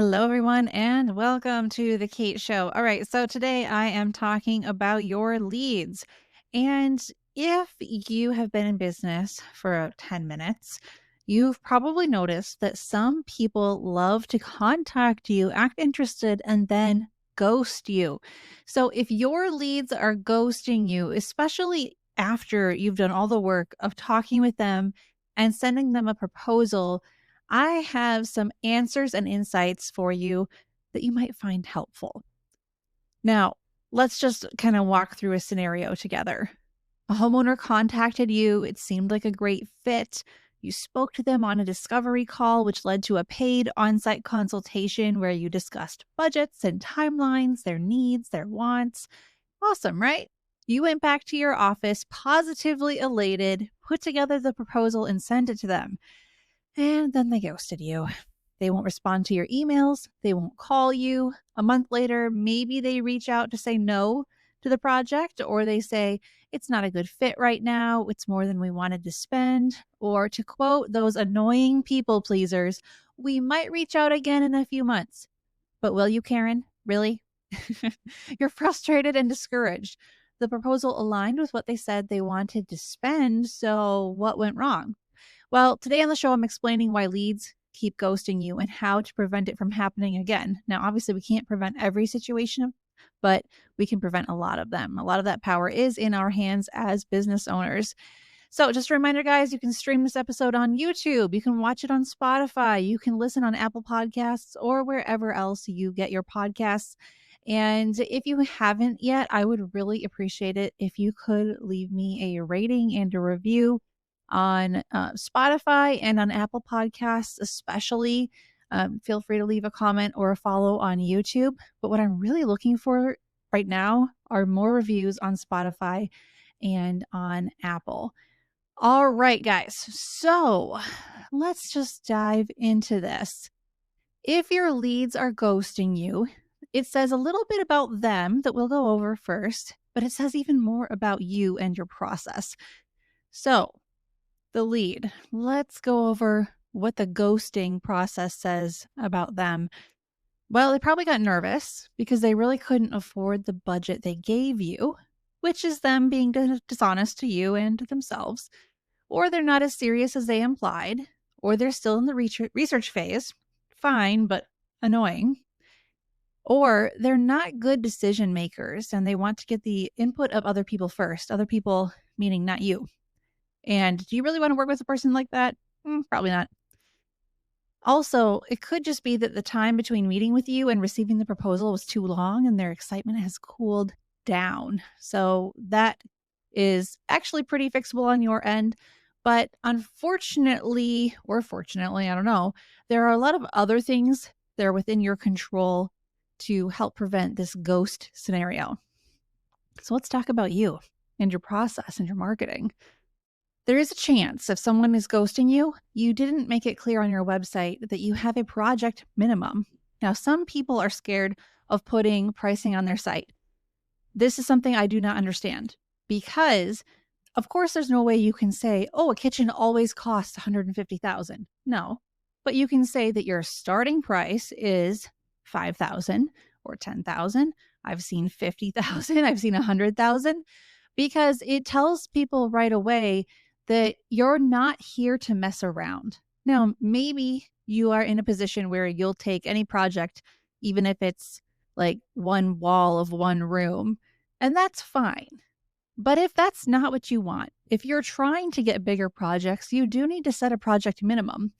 Hello, everyone, and welcome to the Kate Show. All right, so today I am talking about your leads. And if you have been in business for 10 minutes, you've probably noticed that some people love to contact you, act interested, and then ghost you. So if your leads are ghosting you, especially after you've done all the work of talking with them and sending them a proposal, I have some answers and insights for you that you might find helpful. Now, let's just kind of walk through a scenario together. A homeowner contacted you. It seemed like a great fit. You spoke to them on a discovery call, which led to a paid on-site consultation where you discussed budgets and timelines, their needs, their wants. Awesome, right? You went back to your office positively elated, put together the proposal, and sent it to them. And then they ghosted you. They won't respond to your emails. They won't call you. A month later, maybe they reach out to say no to the project, or they say, it's not a good fit right now. It's more than we wanted to spend. Or to quote those annoying people pleasers, we might reach out again in a few months. But will you, Karen? Really? You're frustrated and discouraged. The proposal aligned with what they said they wanted to spend. So what went wrong? Well, today on the show, I'm explaining why leads keep ghosting you and how to prevent it from happening again. Now, obviously, we can't prevent every situation, but we can prevent a lot of them. A lot of that power is in our hands as business owners. So, just a reminder, guys, you can stream this episode on YouTube. You can watch it on Spotify. You can listen on Apple Podcasts or wherever else you get your podcasts. And if you haven't yet, I would really appreciate it if you could leave me a rating and a review on Spotify and on Apple Podcasts, especially. Feel free to leave a comment or a follow on YouTube. But what I'm really looking for right now are more reviews on Spotify and on Apple. All right, guys. So let's just dive into this. If your leads are ghosting you, it says a little bit about them that we'll go over first, but it says even more about you and your process. So, the lead. Let's go over what the ghosting process says about them. Well, they probably got nervous because they really couldn't afford the budget they gave you, which is them being dishonest to you and to themselves. Or they're not as serious as they implied, or they're still in the research phase. Fine, but annoying. Or they're not good decision makers and they want to get the input of other people first. Other people, meaning not you. And do you really want to work with a person like that? Probably not. Also, it could just be that the time between meeting with you and receiving the proposal was too long and their excitement has cooled down. So that is actually pretty fixable on your end. But unfortunately, or fortunately, I don't know, there are a lot of other things that are within your control to help prevent this ghost scenario. So let's talk about you and your process and your marketing. There is a chance if someone is ghosting you, you didn't make it clear on your website that you have a project minimum. Now, some people are scared of putting pricing on their site. This is something I do not understand because, of course, there's no way you can say, oh, a kitchen always costs $150,000. No, but you can say that your starting price is $5,000 or $10,000. I've seen $50,000. I've seen $100,000 because it tells people right away that you're not here to mess around. Now, maybe you are in a position where you'll take any project, even if it's like one wall of one room, and that's fine. But if that's not what you want, if you're trying to get bigger projects, you do need to set a project minimum.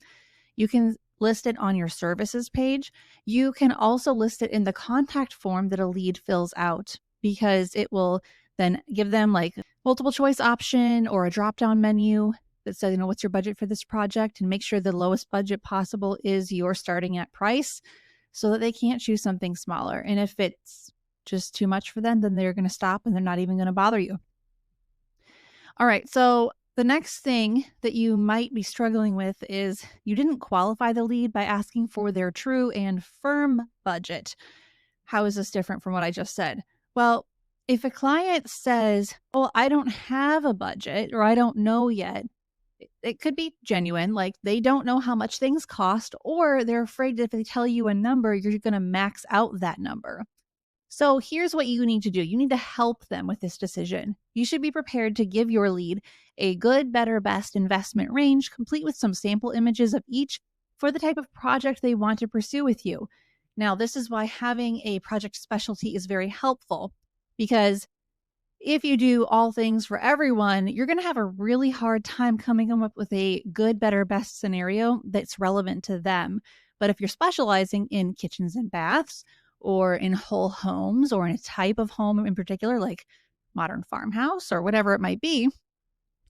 You can list it on your services page. You can also list it in the contact form that a lead fills out because it will then give them like multiple choice option or a drop down menu that says, what's your budget for this project, and make sure the lowest budget possible is your starting at price so that they can't choose something smaller. And if it's just too much for them, then they're going to stop and they're not even going to bother you. All right. So the next thing that you might be struggling with is you didn't qualify the lead by asking for their true and firm budget. How is this different from what I just said? Well, if a client says, oh, I don't have a budget or I don't know yet, It could be genuine, like they don't know how much things cost, or they're afraid that if they tell you a number, you're going to max out that number. So here's what you need to do. You need to help them with this decision. You should be prepared to give your lead a good, better, best investment range, complete with some sample images of each for the type of project they want to pursue with you. Now, this is why having a project specialty is very helpful, because if you do all things for everyone, you're going to have a really hard time coming up with a good, better, best scenario that's relevant to them. But if you're specializing in kitchens and baths, or in whole homes, or in a type of home in particular, like modern farmhouse or whatever it might be,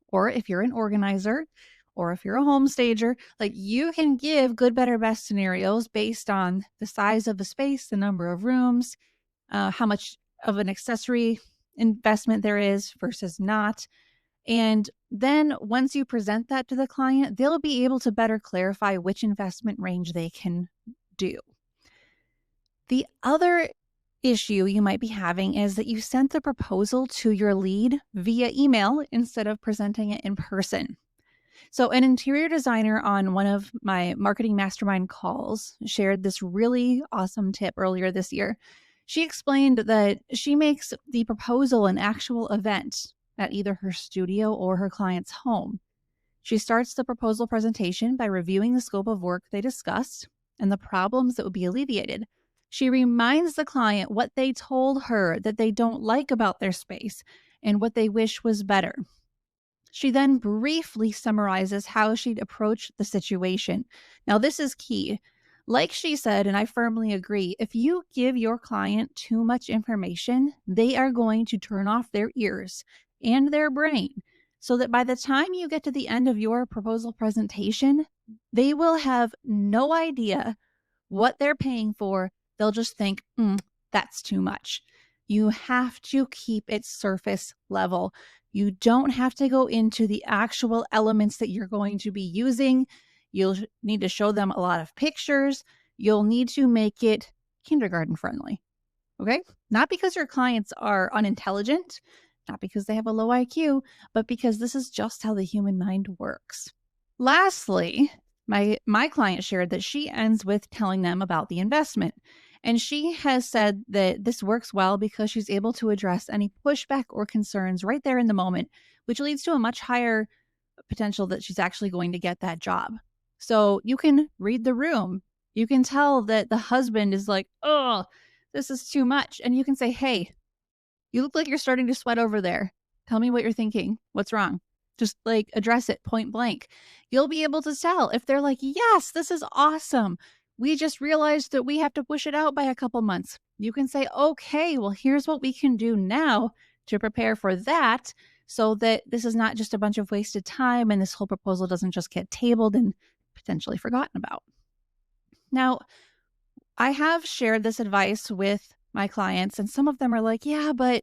or if you're an organizer, or if you're a home stager, like you can give good, better, best scenarios based on the size of the space, the number of rooms, how much of an accessory investment there is versus not. And then once you present that to the client, they'll be able to better clarify which investment range they can do. The other issue you might be having is that you sent the proposal to your lead via email instead of presenting it in person. So, an interior designer on one of my marketing mastermind calls shared this really awesome tip earlier this year. She explained that she makes the proposal an actual event at either her studio or her client's home. She starts the proposal presentation by reviewing the scope of work they discussed and the problems that would be alleviated. She reminds the client what they told her that they don't like about their space and what they wish was better. She then briefly summarizes how she'd approach the situation. Now, this is key. Like she said, and I firmly agree, if you give your client too much information, they are going to turn off their ears and their brain so that by the time you get to the end of your proposal presentation, they will have no idea what they're paying for. They'll just think, that's too much. You have to keep it surface level. You don't have to go into the actual elements that you're going to be using. You'll need to show them a lot of pictures. You'll need to make it kindergarten friendly. Okay? Not because your clients are unintelligent, not because they have a low IQ, but because this is just how the human mind works. Lastly, my client shared that she ends with telling them about the investment. And she has said that this works well because she's able to address any pushback or concerns right there in the moment, which leads to a much higher potential that she's actually going to get that job. So you can read the room. You can tell that the husband is like, oh, this is too much. And you can say, hey, you look like you're starting to sweat over there. Tell me what you're thinking. What's wrong? Just like address it point blank. You'll be able to tell if they're like, yes, this is awesome. We just realized that we have to push it out by a couple months. You can say, okay, well, here's what we can do now to prepare for that so that this is not just a bunch of wasted time and this whole proposal doesn't just get tabled and potentially forgotten about. Now, I have shared this advice with my clients, and some of them are like, yeah, but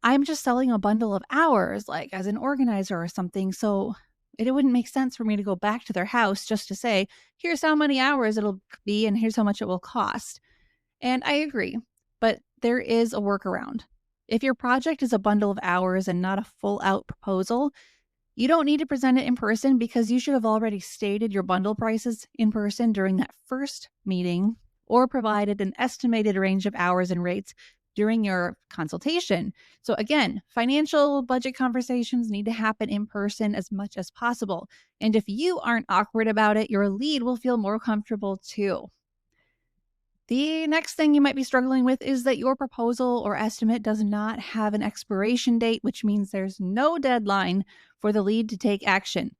I'm just selling a bundle of hours, like as an organizer or something. So it wouldn't make sense for me to go back to their house just to say, here's how many hours it'll be and here's how much it will cost. And I agree, but there is a workaround. If your project is a bundle of hours and not a full out proposal, you don't need to present it in person because you should have already stated your bundle prices in person during that first meeting or provided an estimated range of hours and rates during your consultation. So again, financial budget conversations need to happen in person as much as possible. And if you aren't awkward about it, your lead will feel more comfortable too. The next thing you might be struggling with is that your proposal or estimate does not have an expiration date, which means there's no deadline for the lead to take action.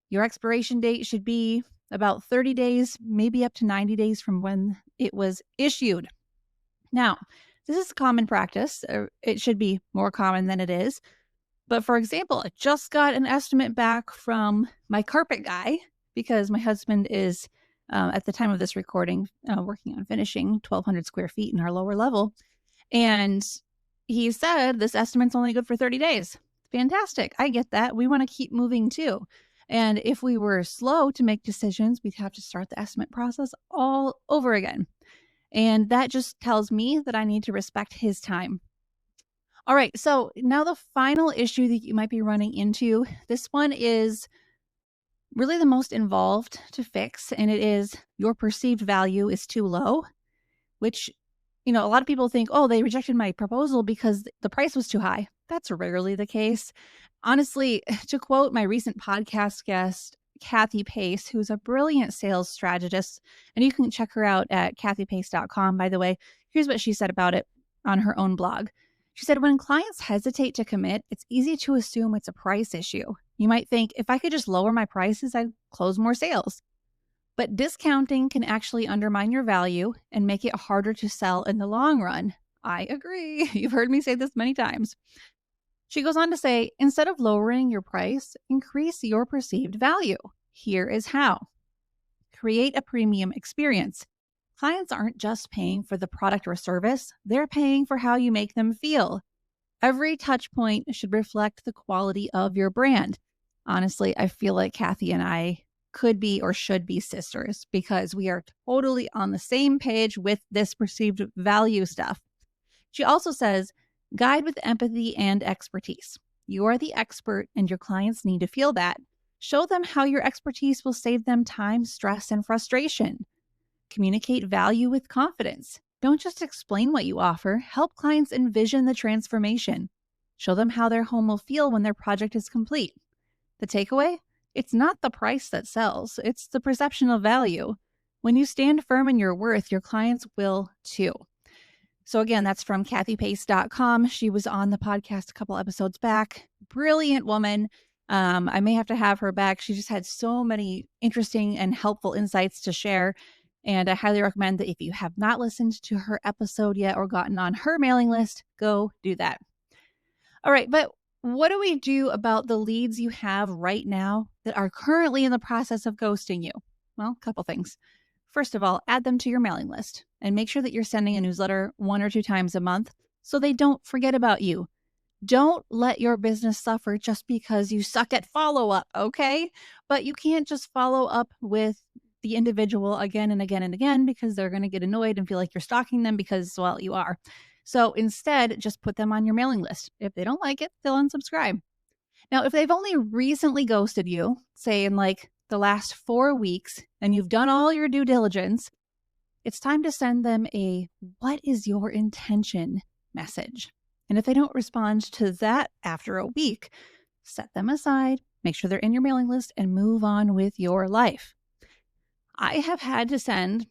Your expiration date should be about 30 days, maybe up to 90 days from when it was issued. Now, this is common practice. It should be more common than it is. But for example, I just got an estimate back from my carpet guy because my husband is, at the time of this recording, working on finishing 1,200 square feet in our lower level. And he said, this estimate's only good for 30 days. Fantastic. I get that. We want to keep moving too. And if we were slow to make decisions, we'd have to start the estimate process all over again. And that just tells me that I need to respect his time. All right. So now the final issue that you might be running into, this one is really the most involved to fix, and it is your perceived value is too low, which, a lot of people think, oh, they rejected my proposal because the price was too high. That's rarely the case. Honestly, to quote my recent podcast guest, Kathy Pace, who's a brilliant sales strategist, and you can check her out at kathypace.com, by the way. Here's what she said about it on her own blog. She said, when clients hesitate to commit, it's easy to assume it's a price issue. You might think, if I could just lower my prices, I'd close more sales. But discounting can actually undermine your value and make it harder to sell in the long run. I agree. You've heard me say this many times. She goes on to say, instead of lowering your price, increase your perceived value. Here is how. Create a premium experience. Clients aren't just paying for the product or service, they're paying for how you make them feel. Every touch point should reflect the quality of your brand. Honestly, I feel like Kathy and I could be or should be sisters because we are totally on the same page with this perceived value stuff. She also says, guide with empathy and expertise. You are the expert and your clients need to feel that. Show them how your expertise will save them time, stress, and frustration. Communicate value with confidence. Don't just explain what you offer, help clients envision the transformation. Show them how their home will feel when their project is complete. The takeaway? It's not the price that sells, it's the perception of value. When you stand firm in your worth, your clients will too. So again, that's from kathypace.com. She was on the podcast a couple episodes back. Brilliant woman. I may have to have her back. She just had so many interesting and helpful insights to share. And I highly recommend that if you have not listened to her episode yet or gotten on her mailing list, go do that. All right, but what do we do about the leads you have right now that are currently in the process of ghosting you? Well, a couple things. First of all, add them to your mailing list and make sure that you're sending a newsletter 1 or 2 times a month so they don't forget about you. Don't let your business suffer just because you suck at follow-up, okay? But you can't just follow up with the individual again and again and again because they're going to get annoyed and feel like you're stalking them because, well, you are. So instead, just put them on your mailing list. If they don't like it, they'll unsubscribe. Now, if they've only recently ghosted you, say in like the last 4 weeks, and you've done all your due diligence, it's time to send them a "what is your intention" message. And if they don't respond to that after a week, set them aside, make sure they're in your mailing list, and move on with your life. I have had to send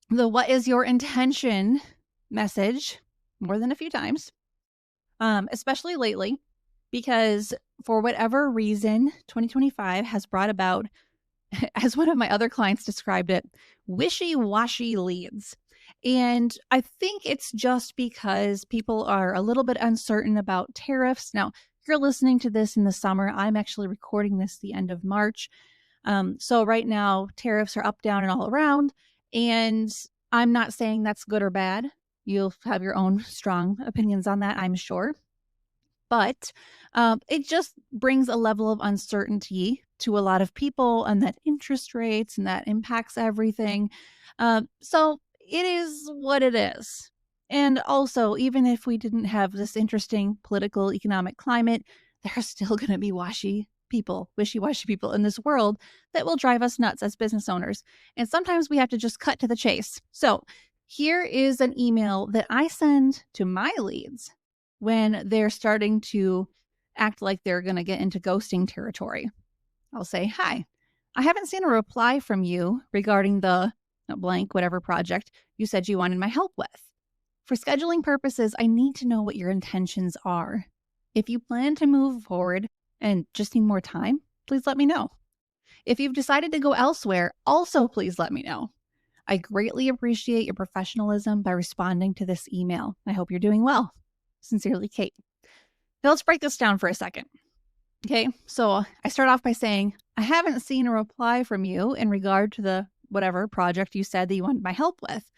the "what is your intention" message more than a few times, especially lately, because for whatever reason, 2025 has brought about, as one of my other clients described it, wishy-washy leads. And I think it's just because people are a little bit uncertain about tariffs. Now, if you're listening to this in the summer, I'm actually recording this the end of March. So right now, tariffs are up, down, and all around. And I'm not saying that's good or bad. You'll have your own strong opinions on that, I'm sure. But it just brings a level of uncertainty to a lot of people, and that interest rates and that impacts everything. So it is what it is. And also, even if we didn't have this interesting political economic climate, there are still going to be wishy-washy people in this world that will drive us nuts as business owners. And sometimes we have to just cut to the chase. So here is an email that I send to my leads when they're starting to act like they're going to get into ghosting territory. I'll say, "Hi, I haven't seen a reply from you regarding the blank, whatever project you said you wanted my help with. For scheduling purposes, I need to know what your intentions are. If you plan to move forward and just need more time, please let me know. If you've decided to go elsewhere, also please let me know. I greatly appreciate your professionalism by responding to this email. I hope you're doing well. Sincerely, Kate." Now let's break this down for a second. Okay, so I start off by saying, I haven't seen a reply from you in regard to the whatever project you said that you wanted my help with.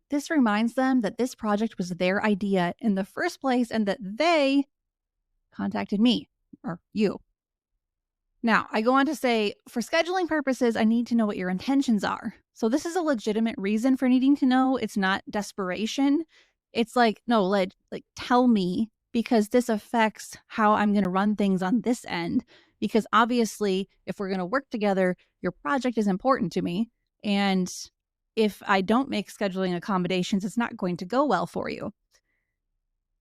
This reminds them that this project was their idea in the first place and that they contacted me or you. Now, I go on to say, for scheduling purposes, I need to know what your intentions are. So this is a legitimate reason for needing to know. It's not desperation. It's like, no, like tell me, because this affects how I'm going to run things on this end. Because obviously, if we're going to work together, your project is important to me. And if I don't make scheduling accommodations, it's not going to go well for you.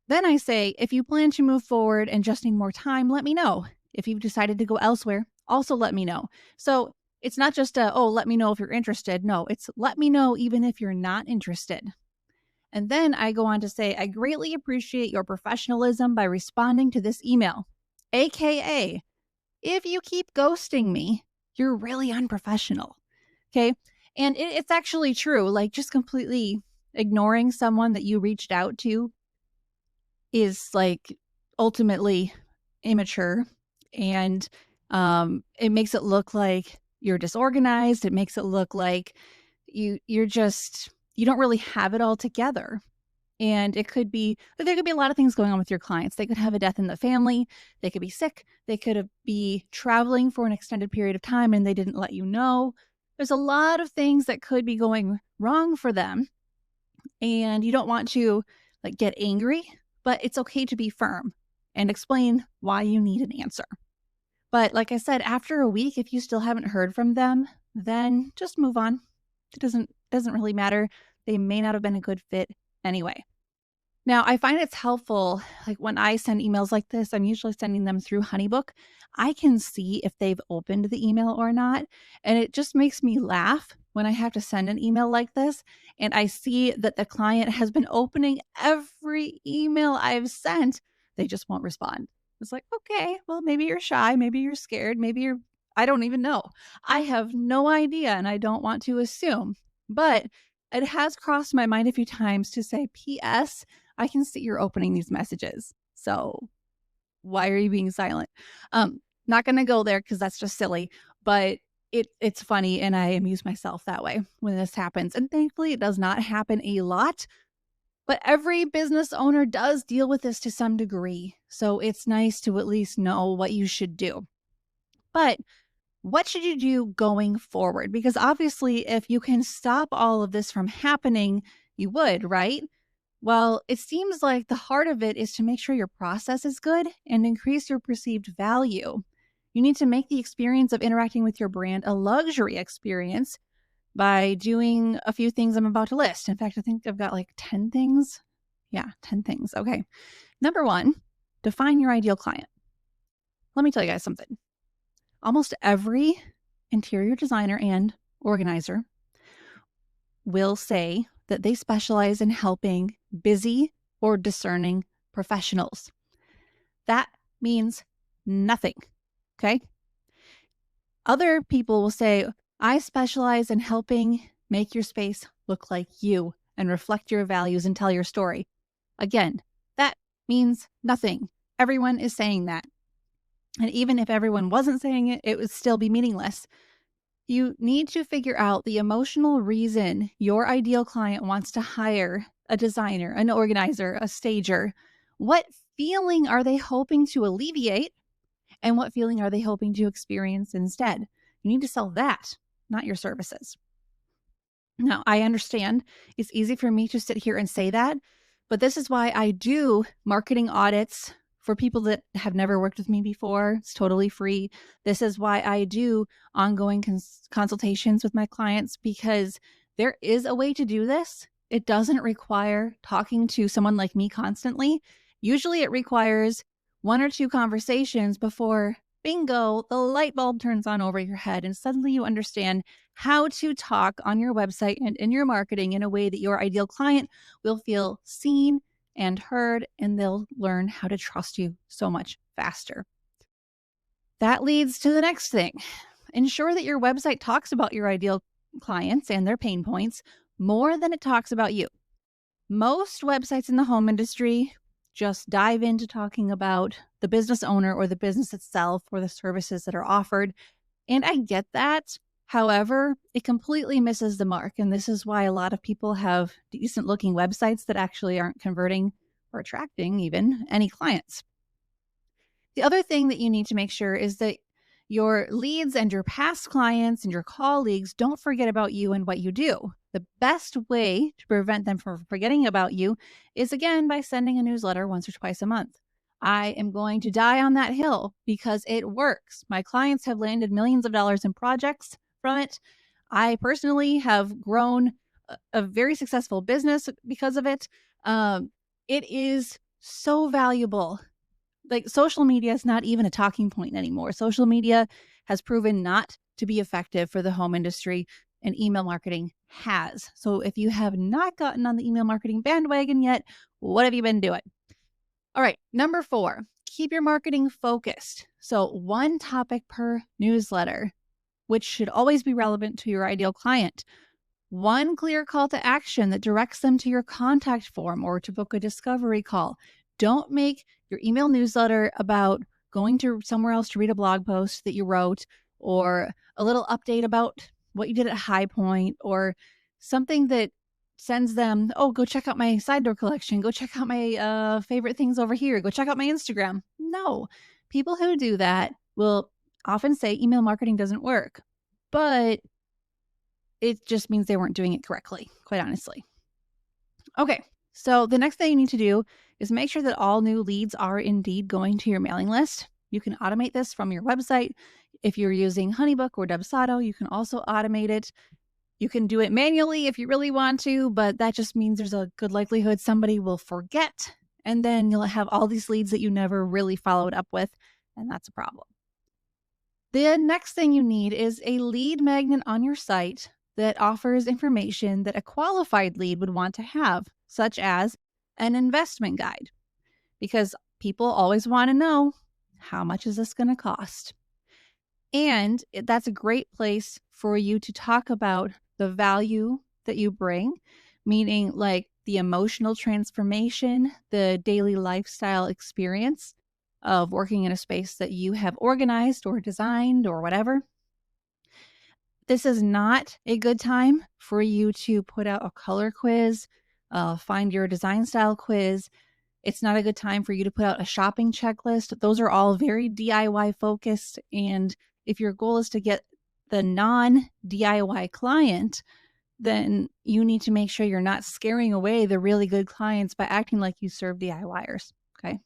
Then I say, if you plan to move forward and just need more time, let me know. If you've decided to go elsewhere, also let me know. So it's not just let me know if you're interested. No, it's let me know even if you're not interested. And then I go on to say, I greatly appreciate your professionalism by responding to this email. AKA, if you keep ghosting me, you're really unprofessional. Okay. And it's actually true. Like, just completely ignoring someone that you reached out to is like ultimately immature, and it makes it look like you're disorganized. It makes it look like you don't really have it all together. And there could be a lot of things going on with your clients. They could have a death in the family. They could be sick. They could be traveling for an extended period of time and they didn't let you know. There's a lot of things that could be going wrong for them. And you don't want to like get angry, but it's okay to be firm and explain why you need an answer. But like I said, after a week, if you still haven't heard from them, then just move on. It doesn't really matter. They may not have been a good fit anyway. Now, I find it's helpful, like when I send emails like this, I'm usually sending them through Honeybook. I can see if they've opened the email or not. And it just makes me laugh when I have to send an email like this and I see that the client has been opening every email I've sent. They just won't respond. It's like, okay, well, maybe you're shy. Maybe you're scared. I don't even know. I have no idea and I don't want to assume. But it has crossed my mind a few times to say, P.S. I can see you're opening these messages. So why are you being silent? Not going to go there because that's just silly, but it's funny and I amuse myself that way when this happens. And thankfully it does not happen a lot, but every business owner does deal with this to some degree. So it's nice to at least know what you should do. But what should you do going forward? Because obviously if you can stop all of this from happening, you would, right? Well, it seems like the heart of it is to make sure your process is good and increase your perceived value. You need to make the experience of interacting with your brand a luxury experience by doing a few things I'm about to list. In fact, I think I've got like 10 things. Yeah, 10 things. Okay. Number one, define your ideal client. Let me tell you guys something. Almost every interior designer and organizer will say that they specialize in helping busy or discerning professionals. That means nothing. Okay. Other people will say, I specialize in helping make your space look like you and reflect your values and tell your story. Again, that means nothing. Everyone is saying that. And even if everyone wasn't saying it, it would still be meaningless. You need to figure out the emotional reason your ideal client wants to hire a designer, an organizer, a stager. What feeling are they hoping to alleviate? And what feeling are they hoping to experience instead? You need to sell that, not your services. Now, I understand it's easy for me to sit here and say that, but this is why I do marketing audits for people that have never worked with me before. It's totally free. This is why I do ongoing consultations with my clients, because there is a way to do this. It doesn't require talking to someone like me constantly. Usually it requires one or two conversations before, bingo, the light bulb turns on over your head and suddenly you understand how to talk on your website and in your marketing in a way that your ideal client will feel seen and heard, and they'll learn how to trust you so much faster. That leads to the next thing. Ensure that your website talks about your ideal clients and their pain points more than it talks about you. Most websites in the home industry just dive into talking about the business owner or the business itself or the services that are offered. And I get that. However, it completely misses the mark. And this is why a lot of people have decent looking websites that actually aren't converting or attracting even any clients. The other thing that you need to make sure is that your leads and your past clients and your colleagues don't forget about you and what you do. The best way to prevent them from forgetting about you is, again, by sending a newsletter once or twice a month. I am going to die on that hill because it works. My clients have landed millions of dollars in projects from it. I personally have grown a very successful business because of it. Um, it is so valuable. Like, social media is not even a talking point anymore. Social media has proven not to be effective for the home industry, and email marketing has. So if you have not gotten on the email marketing bandwagon yet, what have you been doing? All right, number 4, keep your marketing focused. So one topic per newsletter, which should always be relevant to your ideal client. One clear call to action that directs them to your contact form or to book a discovery call. Don't make your email newsletter about going to somewhere else to read a blog post that you wrote, or a little update about what you did at High Point, or something that sends them, oh, go check out my side door collection. Go check out my favorite things over here. Go check out my Instagram. No, people who do that will often say email marketing doesn't work. But it just means they weren't doing it correctly, quite honestly. Okay, so the next thing you need to do is make sure that all new leads are indeed going to your mailing list. You can automate this from your website. If you're using Honeybook or Dubsado, you can also automate it. You can do it manually if you really want to, but that just means there's a good likelihood somebody will forget. And then you'll have all these leads that you never really followed up with, and that's a problem. The next thing you need is a lead magnet on your site that offers information that a qualified lead would want to have, such as an investment guide, because people always want to know, how much is this going to cost? And that's a great place for you to talk about the value that you bring, meaning like the emotional transformation, the daily lifestyle experience of working in a space that you have organized or designed or whatever. This is not a good time for you to put out a color quiz, find your design style quiz. It's not a good time for you to put out a shopping checklist. Those are all very DIY focused. And if your goal is to get the non DIY client, then you need to make sure you're not scaring away the really good clients by acting like you serve DIYers. Okay.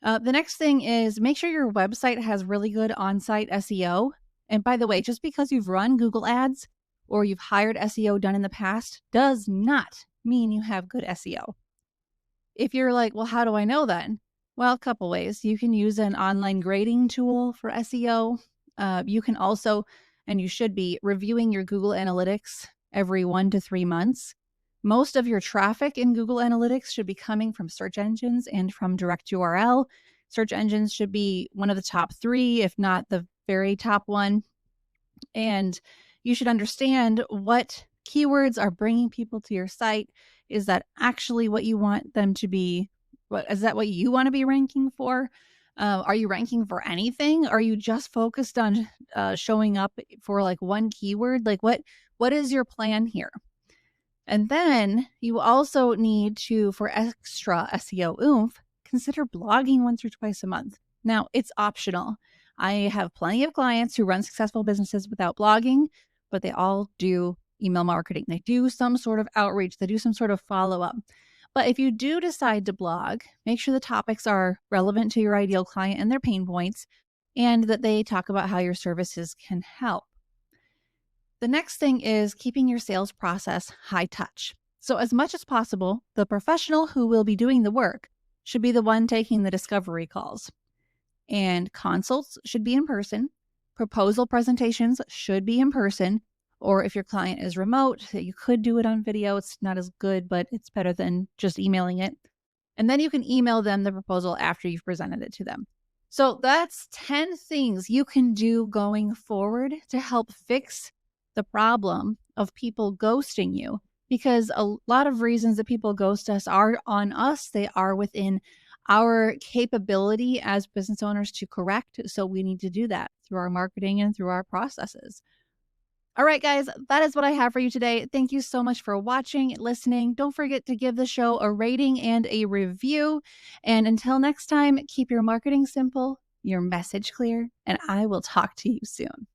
The next thing is make sure your website has really good on site SEO. And by the way, just because you've run Google Ads or you've hired SEO done in the past does not mean you have good SEO. If you're like, well, how do I know then? Well, a couple ways. You can use an online grading tool for SEO. You can also, and you should be, reviewing your Google Analytics every 1 to 3 months. Most of your traffic in Google Analytics should be coming from search engines and from direct URL. Search engines should be one of the top 3, if not the very top one. And you should understand what keywords are bringing people to your site. Is that actually what you want them to be? Is that what you want to be ranking for? Are you ranking for anything? Are you just focused on showing up for like one keyword? Like what is your plan here? And then you also need to, for extra SEO oomph, consider blogging once or twice a month. Now, it's optional. I have plenty of clients who run successful businesses without blogging, but they all do email marketing. They do some sort of outreach, they do some sort of follow up. But if you do decide to blog, make sure the topics are relevant to your ideal client and their pain points, and that they talk about how your services can help. The next thing is keeping your sales process high touch. So, as much as possible, the professional who will be doing the work should be the one taking the discovery calls. And consults should be in person. Proposal presentations should be in person. Or if your client is remote, you could do it on video. It's not as good, but it's better than just emailing it. And then you can email them the proposal after you've presented it to them. So that's 10 things you can do going forward to help fix the problem of people ghosting you, because a lot of reasons that people ghost us are on us. They are within our capability as business owners to correct. So we need to do that through our marketing and through our processes. All right, guys, that is what I have for you today. Thank you so much for watching, listening. Don't forget to give the show a rating and a review. And until next time, keep your marketing simple, your message clear, and I will talk to you soon.